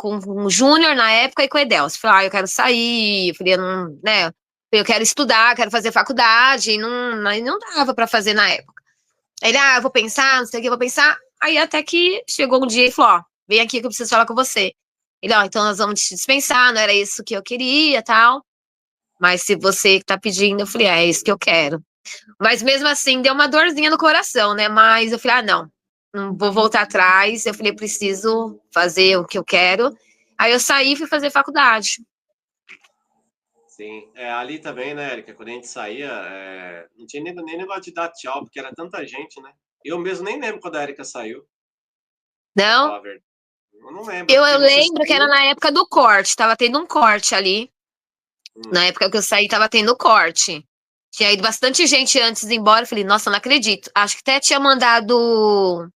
o Júnior na época e com o Edelcio. Falei, eu quero sair. Eu falei, eu não, né? Eu quero estudar, quero fazer faculdade. E não dava para fazer na época. Ele, eu vou pensar, não sei o que, eu vou pensar. Aí até que chegou um dia e falou, vem aqui que eu preciso falar com você. Ele, então nós vamos te dispensar, não era isso que eu queria, tal. Mas se você tá pedindo, eu falei, é isso que eu quero. Mas mesmo assim, deu uma dorzinha no coração, né? Mas eu falei, não vou voltar atrás. Eu falei, preciso fazer o que eu quero. Aí eu saí e fui fazer faculdade. Sim. Ali também, né, Erika, quando a gente saía, não tinha nem negócio de dar tchau, porque era tanta gente, né? Eu mesmo nem lembro quando a Erika saiu, pra Não? falar a verdade. Eu não lembro, Eu porque você lembro que era saiu. na época do corte. Tava tendo um corte ali. Na Hum, época que eu saí, tava tendo corte. Tinha ido bastante gente antes de ir embora. Eu falei, nossa, não acredito. Acho que até tinha mandado.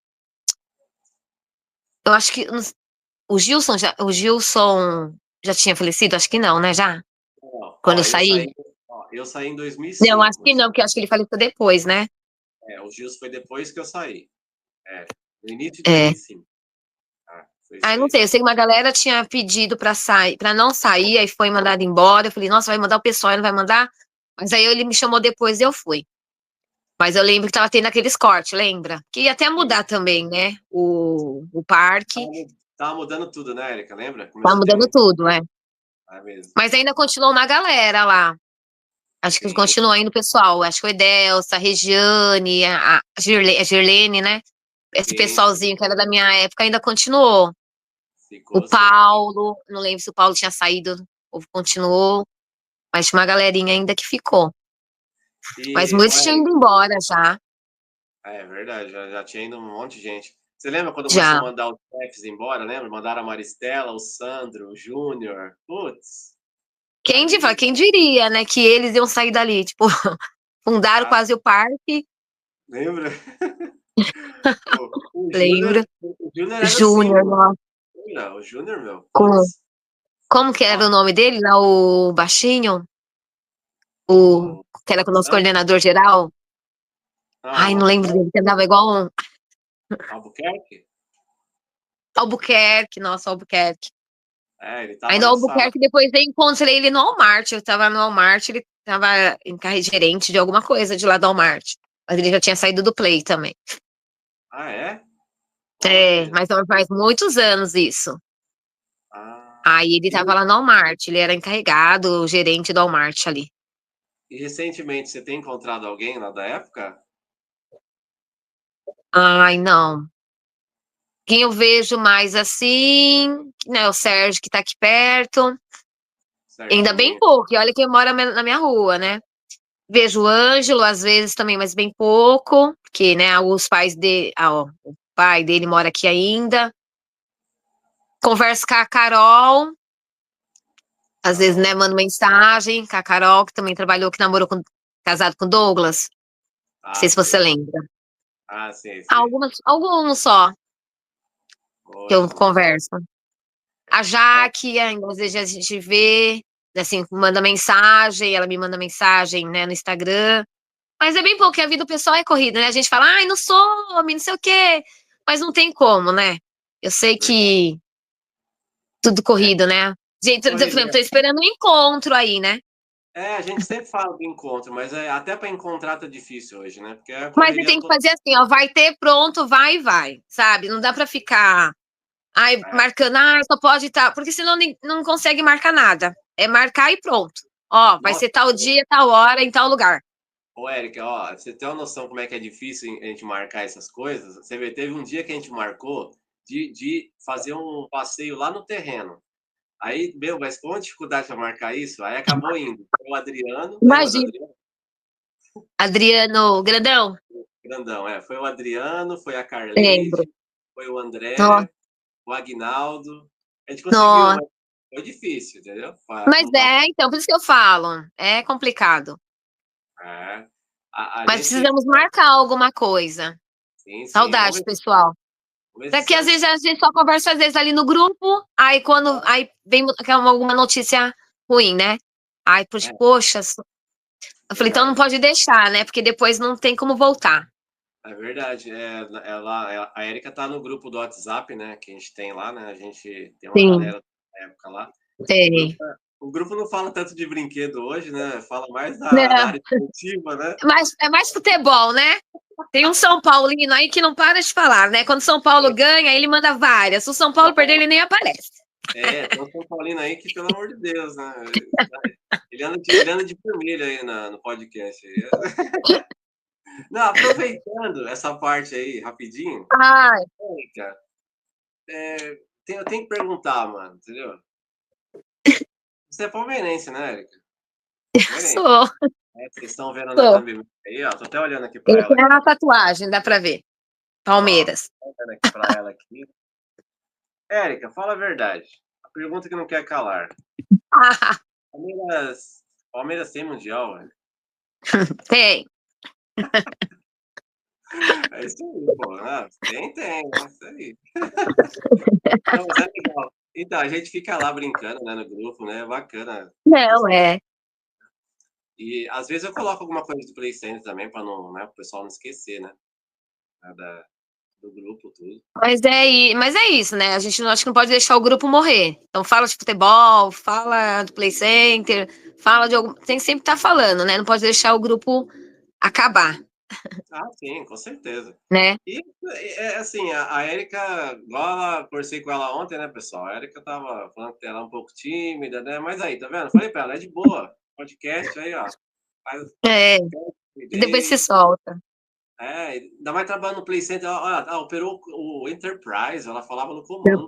Eu acho que o Gilson já tinha falecido? Acho que não, né? Já? Quando eu saí? eu saí em Não, acho 2005. que não, porque acho que ele faleceu depois, né? O Gilson foi depois que eu saí. No início de É. 2005. Foi Ah, isso eu não aí. sei. Eu sei que uma galera tinha pedido pra sair, para não sair, aí foi mandado embora. Eu falei, nossa, vai mandar o pessoal, não vai mandar? Mas aí ele me chamou depois e eu fui. Mas eu lembro que tava tendo aqueles cortes, lembra? Que ia até Sim. mudar também, né? O parque. Tava mudando tudo, né, Erika? Lembra? Tá Começou a ter mudando um. tudo, é. Mesmo. Mas ainda continuou uma galera lá. Acho que Sim, continua indo o pessoal. Acho que o Edelsa, a Regiane, a Girlene, né? Esse sim. pessoalzinho que era da minha época ainda continuou. O Ficou, sim. Paulo, não lembro se o Paulo tinha saído ou continuou, mas tinha uma galerinha ainda que ficou. Mas E, muitos tinham olha, ido embora já. é verdade, já tinha ido um monte de gente. Você lembra quando começou a Já. mandar os chefes embora, lembra? Mandaram a Maristela, o Sandro, o Júnior. Putz, ali, Quem diria, né, que eles iam sair dali? Tipo, fundaram ah, quase o parque. lembra? O Júnior, Lembro. o Júnior era assim, Júnior, mano. nossa. Lembra? O Júnior, meu, Como, putz. como que era Ó, o nome dele lá? O baixinho? O o que era o nosso Sandro, coordenador geral? não, Ai, o não lembro Albuquerque, dele, que andava igual um Albuquerque? Albuquerque, nossa, Albuquerque. Ele tava Ainda o nessa sala. Albuquerque, depois eu encontrei ele no Walmart. Eu tava no Walmart, ele tava gerente de alguma coisa de lá do Walmart. Mas ele já tinha saído do Play também. Ah, é? É, Olha. mas faz muitos anos isso. Ah, Aí ele e, tava lá no Walmart, ele era encarregado, gerente do Walmart ali. e recentemente você tem encontrado alguém lá da época? Ai, não. Quem eu vejo mais assim, né, o Sérgio que tá aqui perto. Ainda bem certinho. pouco, e olha que mora na minha rua, né? Vejo o Ângelo, às vezes também, mas bem pouco, porque, né, os pais dele, o pai dele mora aqui ainda. Converso com a Carol, às vezes, né, Carol. mando mensagem com a Carol, que também trabalhou, que namorou casado com o Douglas. Não sei Ah, se você sei. lembra. Ah, sei. Alguns só que eu Poxa, converso. A é, Jaque, ainda às vezes a gente vê, assim, manda mensagem, ela me manda mensagem, né, no Instagram. Mas é bem pouco, que a vida do pessoal é corrida, né? A gente fala, ai, não some, não sei o quê. Mas não tem como, né? Eu sei verdade. que tudo É, corrido, né? Gente, por exemplo, correria. tô esperando um encontro aí, né? A gente sempre fala do encontro, mas até para encontrar tá difícil hoje, né? Porque é a Mas você correria tem que toda. fazer assim, ó, vai ter, pronto, vai e vai, sabe? Não dá pra ficar, ai, É. marcando, ai, só pode estar, porque senão não consegue marcar nada. É marcar e pronto. Ó, vai Nossa, ser tal dia, tal hora, em tal lugar. ô Érica, ó, você tem uma noção como é que é difícil a gente marcar essas coisas? Você vê, teve um dia que a gente marcou de fazer um passeio lá no terreno. Aí, meu, mas com dificuldade para marcar isso, aí acabou indo. Foi o Adriano, lembra do Imagina. Adriano? Adriano Grandão, Grandão, foi o Adriano, foi a lembro. Carleide, foi o Nossa, André, o Aguinaldo. A gente conseguiu, nossa. mas foi difícil, entendeu? Pra Mas juntar. então, por isso que eu falo, é complicado. É. A Mas gente. precisamos marcar alguma coisa. Sim, sim. Saudade, pessoal. Vamos ver se Daqui às você. vezes a gente só conversa às vezes ali no grupo, aí quando aí vem alguma notícia ruim, né? Aí, É, poxa, eu falei, então não verdade. pode deixar, né? Porque depois não tem como voltar. É verdade. A Erika tá no grupo do WhatsApp, né? Que a gente tem lá, né? A gente tem uma Sim, galera da época lá. O grupo, tem. o grupo não fala tanto de brinquedo hoje, né? Fala mais da Não, área esportiva, né? é mais futebol, né? Tem um São Paulino aí que não para de falar, né? Quando São Paulo ganha, ele manda várias. Se o São Paulo perder, ele nem aparece. Tem um São Paulino aí que, pelo amor de Deus, né? Ele anda de vermelho aí no podcast. Não, aproveitando essa parte aí, rapidinho, Ai, Érica, eu tenho que perguntar, mano, entendeu? Você é palmeirense, né, Érica? Palmeirense. sou, Vocês estão vendo na sou. thumb aí, ó. Tô até olhando aqui pra Ele ela tem aqui. uma tatuagem, dá pra ver. Ó, Palmeiras. tô olhando aqui pra ela aqui. Érica, fala a verdade. A pergunta que não quer calar. Palmeiras, Palmeiras tem mundial, velho? Tem. É isso aí, pô. Ah, tem, né? Isso aí. Não, mas é legal. Então, a gente fica lá brincando, né, no grupo, né? É bacana. Não, é. E às vezes eu coloco alguma coisa do Play Center também, para não, né, o pessoal não esquecer, né? Do grupo, tudo. Mas é isso, né? A gente acho que não pode deixar o grupo morrer. Então fala de futebol, fala do Play Center, fala de algum. Tem que sempre estar falando, né? Não pode deixar o grupo acabar, Ah, sim, com certeza. né? E assim, a Erika, igual conversei com ela ontem, né, pessoal? A Erika tava falando que ela é um pouco tímida, né? Mas aí, tá vendo? Falei pra ela, é de boa. Podcast aí, ó. Faz É, e depois se ideia. solta. Ainda mais trabalhando no Play Center. Ela operou o Enterprise, ela falava no comando.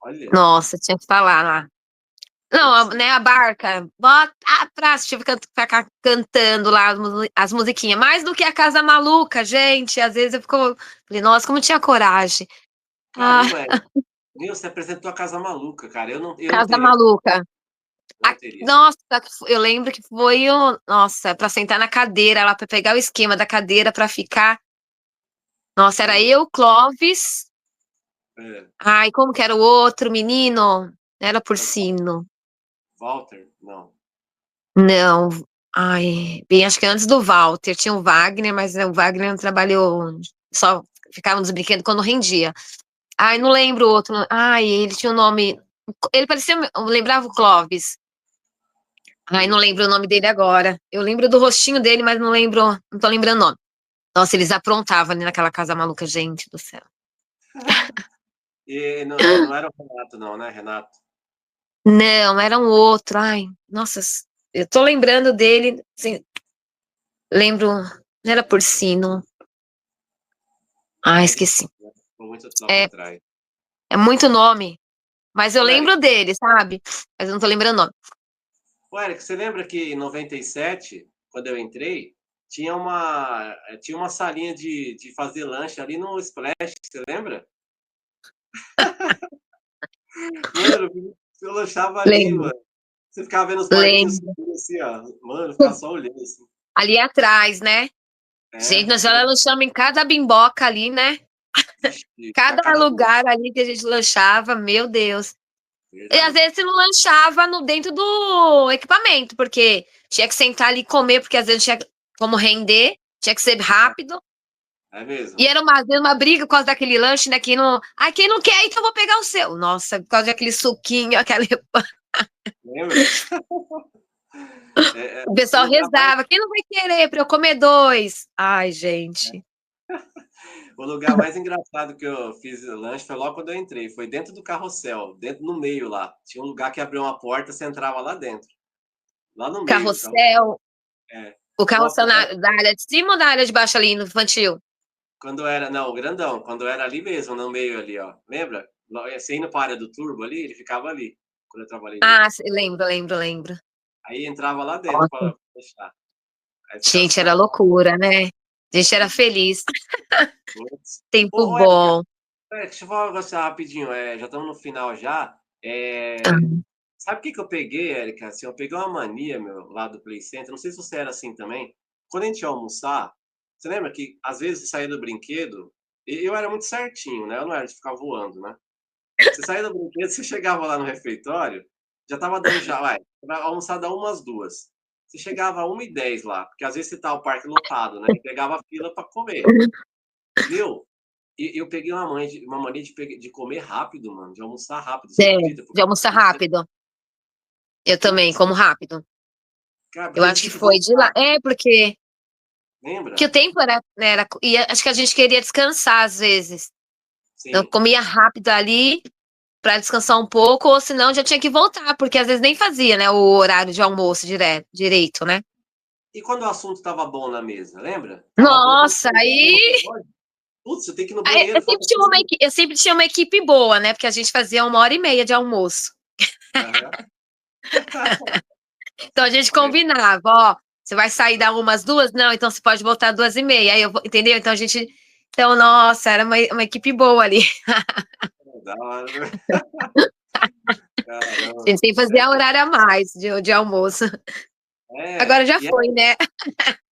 Olha. Nossa, tinha que falar lá. Não, Putz, né, a barca, bota a praça, tive que ficar cantando lá as musiquinhas, mais do que a Casa Maluca, gente, às vezes eu fico, falei, nossa, como tinha coragem. Ah, caramba, Nil, você apresentou a Casa Maluca, cara. Eu não Casa teria. Maluca. Não teria. Nossa, eu lembro que foi nossa, para sentar na cadeira lá, para pegar o esquema da cadeira para ficar. Nossa, era Hum, eu, Clóvis. é. Ai, como que era o outro menino? Era Porcino. Walter? Não. Não, ai, bem, acho que antes do Walter tinha o Wagner, mas o Wagner não trabalhou, só ficava nos brinquedos quando rendia. Ai, não lembro o outro. Ai, ele tinha um nome. Ele parecia. Eu lembrava o Clóvis. Ai, não lembro o nome dele agora. Eu lembro do rostinho dele, mas não lembro. Não tô lembrando o nome. Nossa, eles aprontavam ali naquela casa maluca, gente do céu. E não era o Renato, não, né, Renato? Não, era um outro. Ai, nossa, eu tô lembrando dele. Assim, lembro. Não era Porcino. Ai, É esqueci. difícil, né? Ficou muito tempo É, atrás. é muito nome. Mas eu Ô, Eric, lembro dele, sabe? Mas eu não tô lembrando o nome. ô, Eric, você lembra que em 97, quando eu entrei, tinha uma salinha de fazer lanche ali no Splash, você lembra? Mano, eu lanchava ali, Lembro, mano. Você ficava vendo os barquinhos lembro. subindo assim, ó. Mano, ficava só olhando assim. Ali atrás, né? Gente, É, nós já lanchamos em cada bimboca ali, né? vixe, pra Cada cada lugar. lugar ali que a gente lanchava, meu Deus. E às Verdade. vezes você não lanchava no, dentro do equipamento, porque tinha que sentar ali e comer, porque às vezes tinha como render, tinha que ser rápido. É mesmo. E era às vezes uma briga por causa daquele lanche, né? Quem não, quem não quer, então eu vou pegar o seu. Nossa, por causa daquele suquinho, aquele... Lembra? O O pessoal lugar mais, rezava, quem não vai querer para eu comer dois? Ai, gente. o lugar mais engraçado que eu fiz lanche foi logo quando eu entrei. Foi dentro do carrossel, dentro no meio lá. Tinha um lugar que abriu uma porta, você entrava lá dentro. Lá no meio do carrossel. Carrossel, É. o carrossel Pô, da área de cima ou da área de baixo ali no infantil? quando era, não, o grandão, quando era ali mesmo, no meio ali, ó. Lembra? Você indo para a área do turbo ali, ele ficava ali, quando eu trabalhei nele. Ah, lembro, lembro, lembro. Aí entrava lá dentro Nossa, para fechar. Aí ficava gente, era esperando. loucura, né? A gente era feliz. Putz. Tempo Ô, bom. deixa eu falar com você rapidinho, já estamos no final já. Ah, Sabe o que que eu peguei, Érica? Assim, eu peguei uma mania, meu, lá do Play Center. Não sei se você era assim também. Quando a gente ia almoçar, você lembra que às vezes você saía do brinquedo, e eu era muito certinho, né? Eu não era de ficar voando, né? Você saía do brinquedo, você chegava lá no refeitório, já tava dando já, vai almoçar dá umas duas. Você chegava a 1h10 lá, porque às vezes você tá o parque lotado, né? E pegava a fila para comer. Meu, e eu peguei uma mania de comer rápido, mano, de almoçar rápido, você é, acredita? de almoçar rápido. Eu também, Putz, como rápido. cara, Eu porque a gente acho que tinha que foi de lá. voltar, É, porque que o lembra? tempo era, né, e acho que a gente queria descansar às vezes. Eu Sim. comia rápido ali para descansar um pouco, ou senão já tinha que voltar, porque às vezes nem fazia, né, o horário de almoço direito, né? E quando o assunto tava bom na mesa, lembra? Tava bom quando Nossa, chegava no aí episódio. Putz, eu tenho que ir no eu banheiro, sempre falta tinha 15 minutos. eu sempre tinha uma equipe boa, né? Porque a gente fazia 1h30 de almoço. Aham. Então a gente É, combinava, ó, você vai sair da umas duas? Não, então você pode voltar 2h30. Aí eu vou, entendeu? Então a gente. Então, nossa, era uma equipe boa ali. da hora, né? A gente Caramba. sempre fazia horário a mais de almoço. Agora já E foi, né?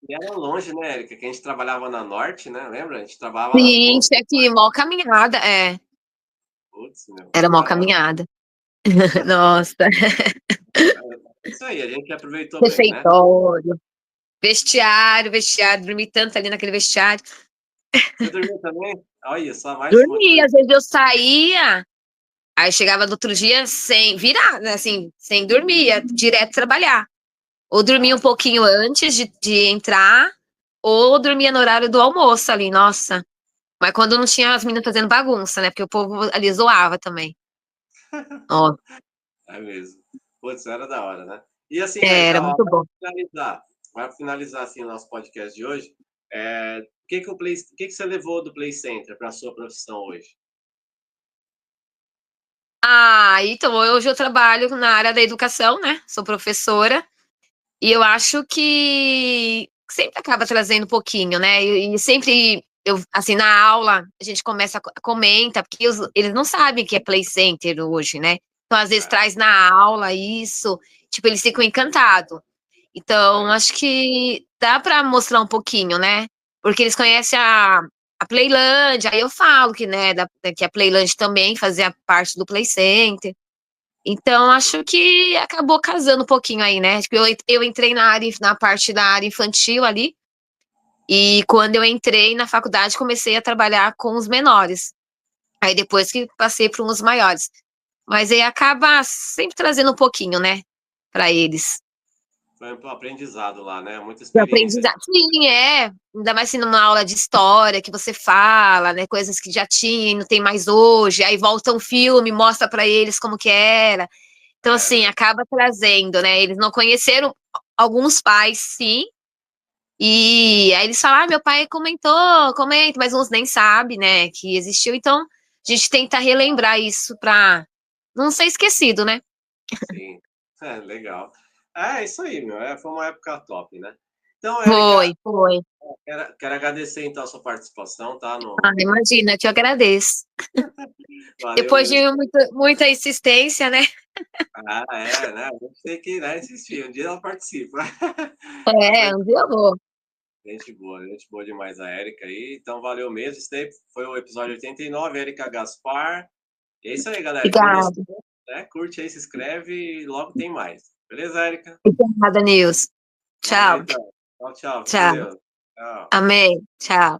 era longe, né, Erika? Que a gente trabalhava na Norte, né? Lembra? A gente trabalhava nas Sim, pontas. tinha que ir, mó caminhada. É, Putz, meu, era mó era caminhada. Nossa, isso aí, a gente aproveitou bem, né? refeitório, vestiário, dormi tanto ali naquele vestiário. Você dormiu também? Olha, só mais uma que Dormi, dormiu. às vezes eu saía, aí chegava no outro dia sem virar, né, assim, sem dormir, ia direto trabalhar. Ou dormia Ah, um pouquinho antes de entrar, ou dormia no horário do almoço ali, nossa. Mas quando não tinha as meninas fazendo bagunça, né? Porque o povo ali zoava também. Ó, é mesmo. Putz, era da hora, né? E assim, era Erika, ó, muito bom. para finalizar assim, o nosso podcast de hoje, o que que você levou do Play Center para a sua profissão hoje? Então hoje eu trabalho na área da educação, né? Sou professora. E eu acho que sempre acaba trazendo um pouquinho, né? E sempre, assim, na aula, a gente começa, comenta, porque eles não sabem que é play center hoje, né? Então, às vezes, É, traz na aula isso, tipo, eles ficam encantados. Então, é, acho que dá para mostrar um pouquinho, né? Porque eles conhecem a Playland, aí eu falo que, né, que a Playland também fazia parte do Play Center. Então, acho que acabou casando um pouquinho aí, né? Tipo, eu entrei na parte da área infantil ali, e quando eu entrei na faculdade, comecei a trabalhar com os menores. Aí depois que passei para uns maiores. Mas aí acaba sempre trazendo um pouquinho, né, para eles. foi um aprendizado lá, né? Muita De experiência. aprendizado. Sim, é. Ainda mais sendo uma aula de história que você fala, né? Coisas que já tinha e não tem mais hoje. Aí volta um filme, mostra para eles como que era. Então, É assim, verdade. acaba trazendo, né? Eles não conheceram alguns pais, sim. E aí eles falam, meu pai comentou, comenta, mas uns nem sabem, né, que existiu. Então, a gente tenta relembrar isso para não ser esquecido, né? Sim. Legal. É isso aí, meu. Foi uma época top, né? Então, Érica, Foi. quero agradecer então a sua participação, tá? Imagina, eu te agradeço. Valeu Depois mesmo. de muita insistência, né? Né? A gente tem que, né, insistir. Um dia ela participa. Um dia eu vou. Gente boa demais a Érica aí. Então, valeu mesmo. Esse daí foi o episódio 89, Érica Gaspar. É isso aí, galera. Quem Obrigada. gostou, né, curte aí, se inscreve e logo tem mais. Beleza, Érica? Obrigada, Nilson. Valeu, Tchau. então. Tchau. Fica com Tchau. Deus. Tchau. Amém. Tchau.